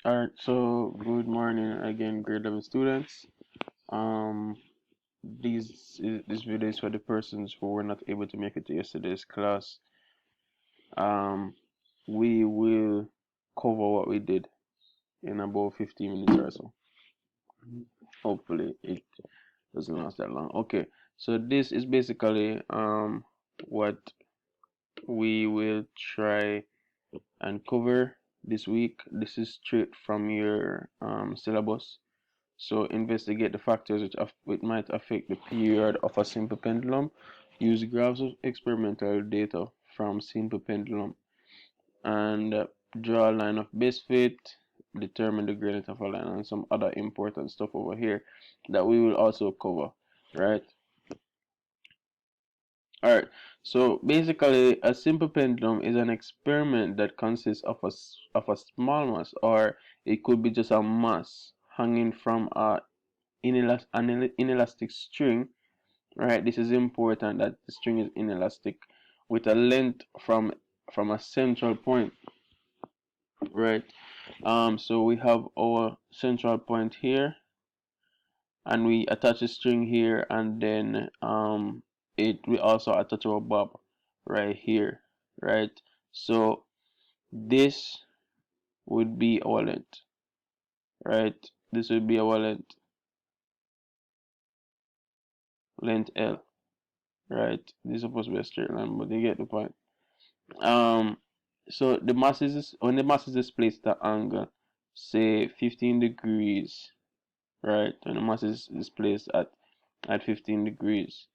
Alright, so good morning again, grade 11 students. Um, this video is for the persons who were not able to make it to yesterday's class. Um, we will cover what we did in about 15 minutes or so. Hopefully, it doesn't last that long. Okay, so this is basically what we will try and cover this week. This is straight from your syllabus. So investigate the factors which might affect the period of a simple pendulum. Use graphs of experimental data from simple pendulum and draw a line of base fit. Determine the gradient of a line and some other important stuff over here that we will also cover, right? Alright, so basically a simple pendulum is an experiment that consists of a small mass, or it could be just a mass hanging from an inelastic string. Right, this is important that the string is inelastic with a length from a central point. Right, so we have our central point here, and we attach a string here, and then we also attach our bob right here. Right, so this would be our length. Right, this would be our length L. Right, this is supposed to be a straight line, but you get the point. um so when the mass is displaced at angle say 15 degrees, right, when the mass is displaced at 15 degrees,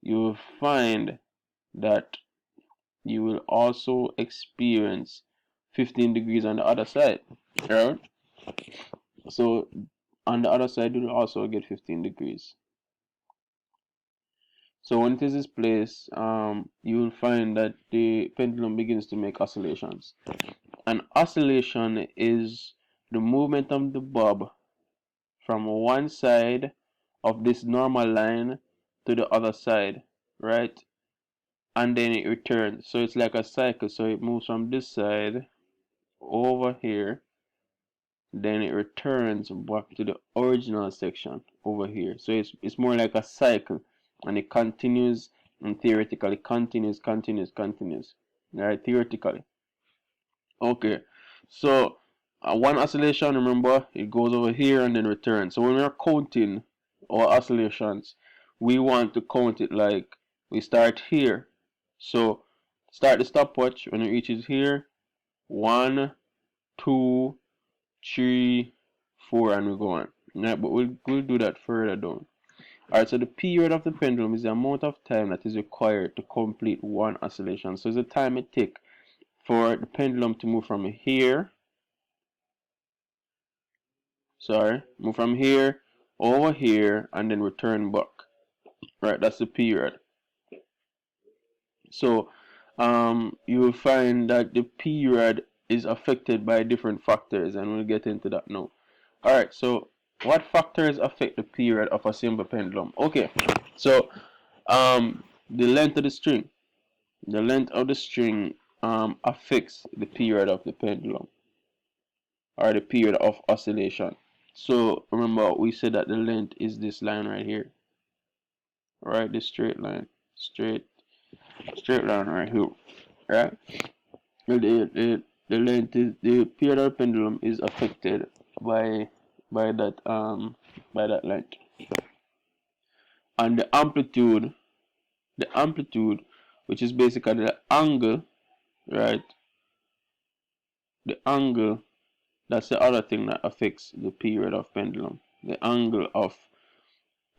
you will find that you will also experience 15 degrees on the other side, right? So on the other side you will also get 15 degrees. So when it is displaced, you will find that the pendulum begins to make oscillations. An oscillation is the movement of the bob from one side of this normal line to the other side, right? And then it returns. So it's like a cycle. So it moves from this side over here, then it returns back to the original section over here. So it's more like a cycle, and it continues, and theoretically continues, right? Theoretically. Okay, so one oscillation, remember, it goes over here and then returns. So when we're counting our oscillations, we want to count it like we start here. So start the stopwatch when it reaches here. 1, 2, 3, 4, and we go on. Yeah, but we'll do that further down. Alright, so the period of the pendulum is the amount of time that is required to complete one oscillation. So it's the time it takes for the pendulum to move from here, move from here over here and then return back. Right, that's the period. So you will find that the period is affected by different factors, and we'll get into that now. Alright, so what factors affect the period of a simple pendulum? Okay, so the length of the string. The length of the string affects the period of the pendulum, or the period of oscillation. So remember, we said that the length is this line right here, right? This straight line, straight line right here, right? The length is the period of the pendulum is affected by by that um by that length, and the amplitude, which is basically the angle, right? The angle, that's the other thing that affects the period of pendulum. The angle of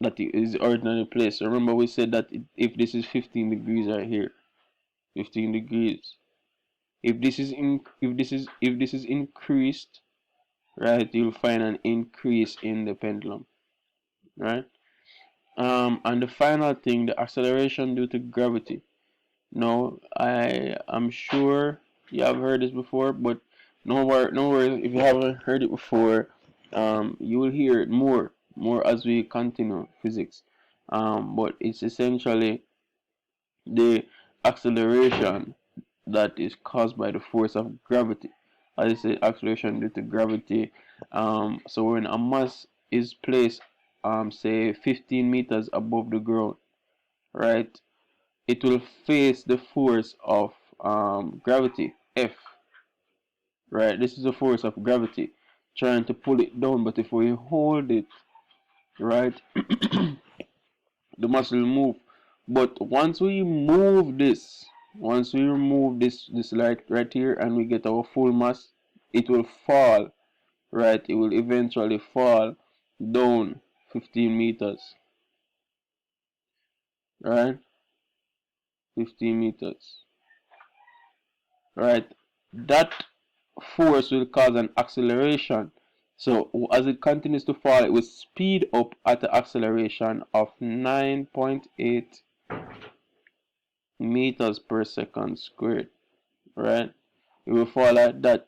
that is ordinary place. So remember, we said that if this is 15 degrees right here, 15 degrees. If this is increased, right, you'll find an increase in the pendulum, right? And the final thing, the acceleration due to gravity. Now, I am sure you have heard this before, but no worries if you haven't heard it before. You will hear it more as we continue physics. But it's essentially the acceleration that is caused by the force of gravity. as I said, acceleration due to gravity. So when a mass is placed, say 15 meters above the ground, right, it will face the force of gravity, F, right? This is the force of gravity trying to pull it down, but if we hold it, right, the mass will move. But once we move this, once we remove this light right here and we get our full mass, it will fall, right? It will eventually fall down 15 meters, right? 15 meters, right? That force will cause an acceleration. So as it continues to fall, it will speed up at the acceleration of 9.8 meters per second squared, right? It will fall at that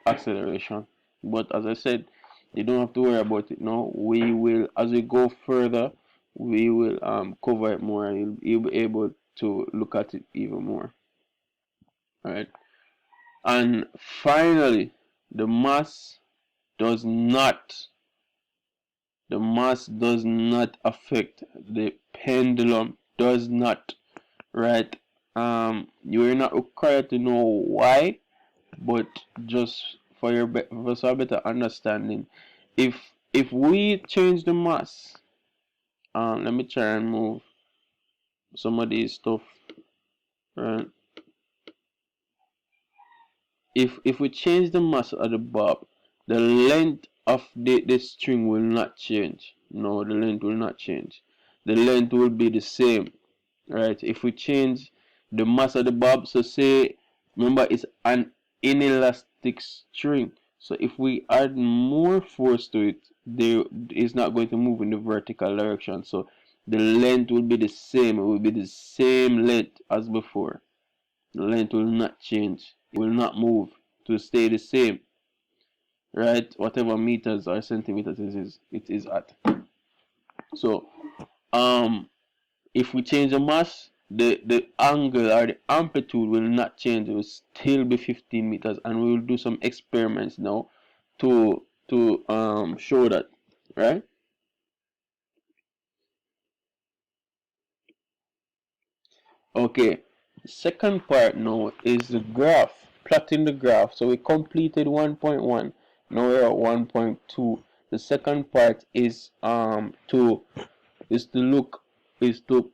acceleration. But as I said, you don't have to worry about it now. We will, as we go further, we will cover it more, and you'll be able to look at it even more. All right. And finally, the mass does not the mass does not affect the pendulum. Does not, right? You're not required to know why, but just for your for some better understanding, if we change the mass, let me try and move some of these stuff, right? If we change the mass of the bob, the length of the string will not change. No, the length will not change. The length will be the same, right? If we change the mass of the bob, so say, remember it's an inelastic string. So if we add more force to it, there is not going to move in the vertical direction. So the length will be the same. It will be the same length as before. The length will not change. It will not move. It will stay the same, right? Whatever meters or centimeters it is at. So if we change the mass, the angle or the amplitude will not change. It will still be 15 meters, and we will do some experiments now to show that, right? Okay, the second part now is the graph, plotting the graph. So we completed 1.1, now we're at 1.2. The second part is to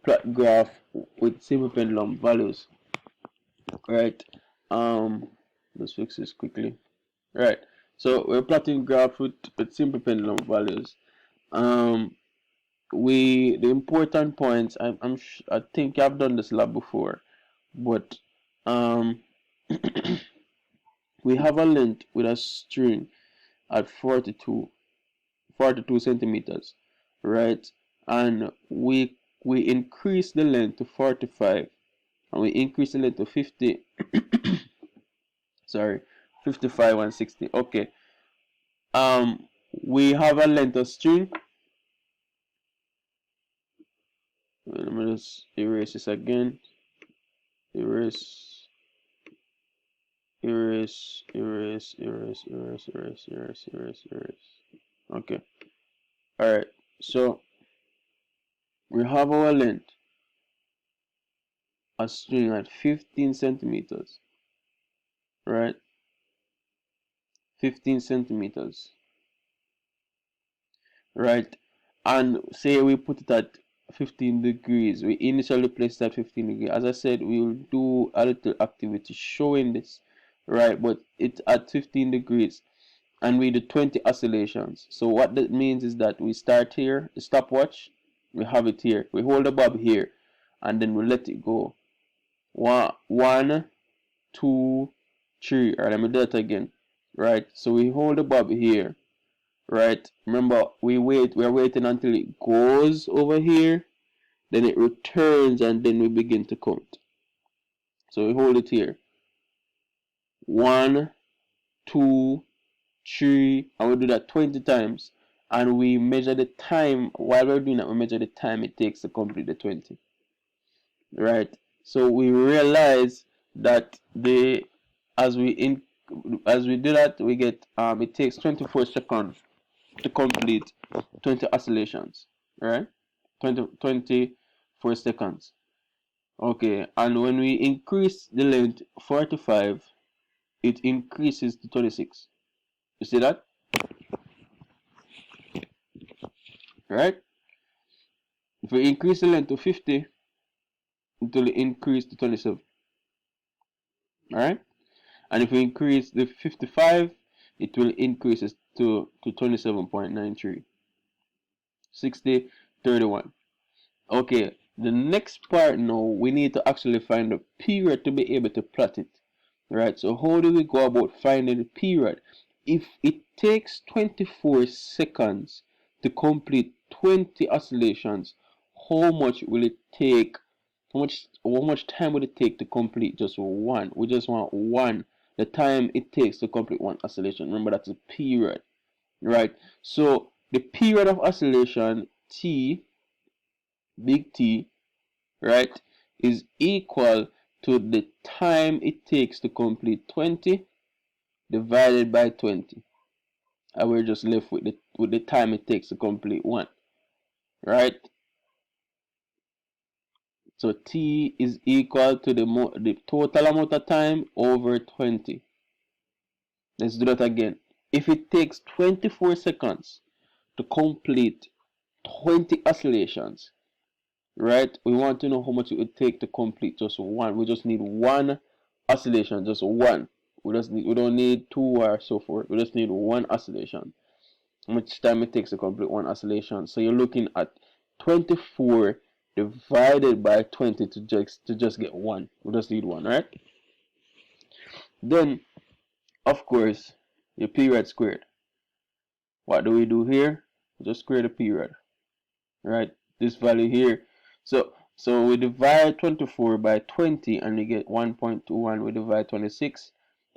plot graph with simple pendulum values, right? Let's fix this quickly. Right, so we're plotting graph with simple pendulum values. um the important points, I think I've done this lab before, but um we have a length with a string at 42 centimeters, right? And we increase the length to 45, and we increase the length to 50, sorry, 55 and 60. Okay, we have a length of string. Let me just erase this again. Erase, erase, erase, erase, erase, erase, erase, erase, erase. Okay. Alright. So we have our length, a string at 15 centimeters. Right? 15 centimeters. Right? And say we put it at 15 degrees. We initially placed at 15 degrees. As I said, we will do a little activity showing this. Right? But it's at 15 degrees. And we do 20 oscillations. So what that means is that we start here, the stopwatch, we have it here. We hold the bob here, and then we let it go. One, two, three. Alright, let me do that again. Right, so we hold the bob here. Right, remember we're waiting until it goes over here, then it returns, and then we begin to count. So we hold it here. One, two, three, and we do that 20 times, and we measure the time. While we're doing that, we measure the time it takes to complete the 20, right? So we realize that as we as we do that, we get it takes 24 seconds to complete 20 oscillations, right? 24 seconds. Okay, and when we increase the length 45, it increases to 26. You see that? Right? If we increase the length to 50, it will increase to 27. Alright? And if we increase the 55, it will increase to 27.93. 60, 31. Okay, the next part now, we need to actually find the period to be able to plot it. Right, so how do we go about finding the period? If it takes 24 seconds to complete 20 oscillations, how much will it take? How much time will it take to complete just one? We just want one. The time it takes to complete one oscillation. Remember, that's a period, right? So the period of oscillation T, big T, right, is equal to the time it takes to complete 20 divided by 20. And we're just left with the time it takes to complete one, right? So T is equal to the total amount of time over 20. Let's do that again. If it takes 24 seconds to complete 20 oscillations, right? We want to know how much it would take to complete just one. We just need one oscillation, just one. We don't need two or so forth. We just need one oscillation. How much time it takes to complete one oscillation? So you're looking at 24 divided by 20 to just get one. We just need one, right? Then, of course, your period squared. What do we do here? Just square the period, right? This value here. So we divide 24 by 20 and we get 1.21. We divide 26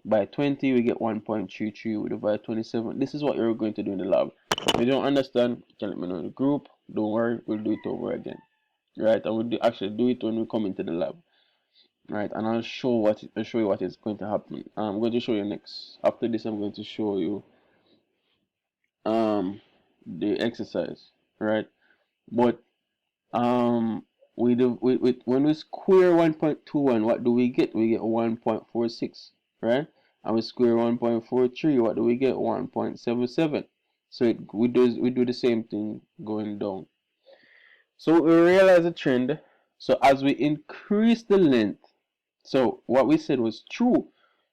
by 20, we get 1.33. We divide 27. This is what you're going to do in the lab. If you don't understand, you can let me know in the group. Don't worry, we'll do it over again. Right? And we'll actually do it when we come into the lab. Right? And I'll show you what is going to happen. I'm going to show you next. After this, I'm going to show you the exercise. Right? But when we square 1.21, what do we get? We get 1.46, right? And we square 1.43, what do we get? 1.77. So we do the same thing going down. So we realize a trend. So as we increase the length, so what we said was true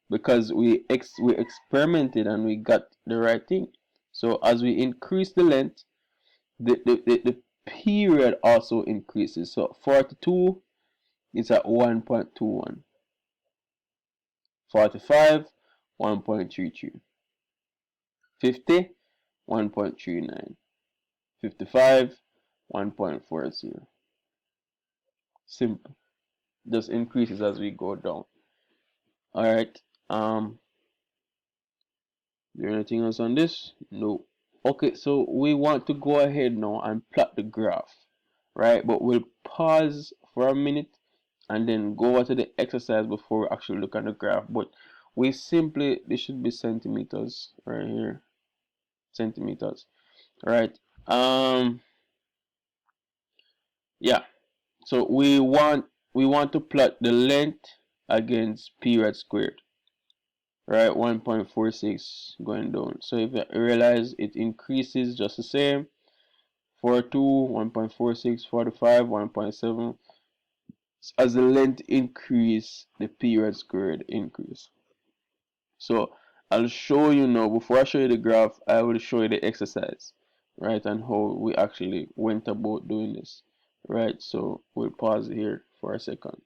because we experimented and we got the right thing. So as we increase the length, the period also increases. So 42 is at 1.21. 45, 1.33. 50, 1.39. 55, 1.40. Simple. Just increases as we go down. Alright. Is there anything else on this? No. Okay, so we want to go ahead now and plot the graph, right? But we'll pause for a minute and then go over to the exercise before we actually look at the graph. But this should be centimeters right here, centimeters, right? Yeah. So we want to plot the length against period squared, right? 1.46 going down. So if you realize it increases just the same. 42, 1.46, 45, 1.7. As the length increase, the period squared increase. So I'll show you now. Before I show you the graph, I will show you the exercise, right? And how we actually went about doing this, right? So we'll pause here for a second.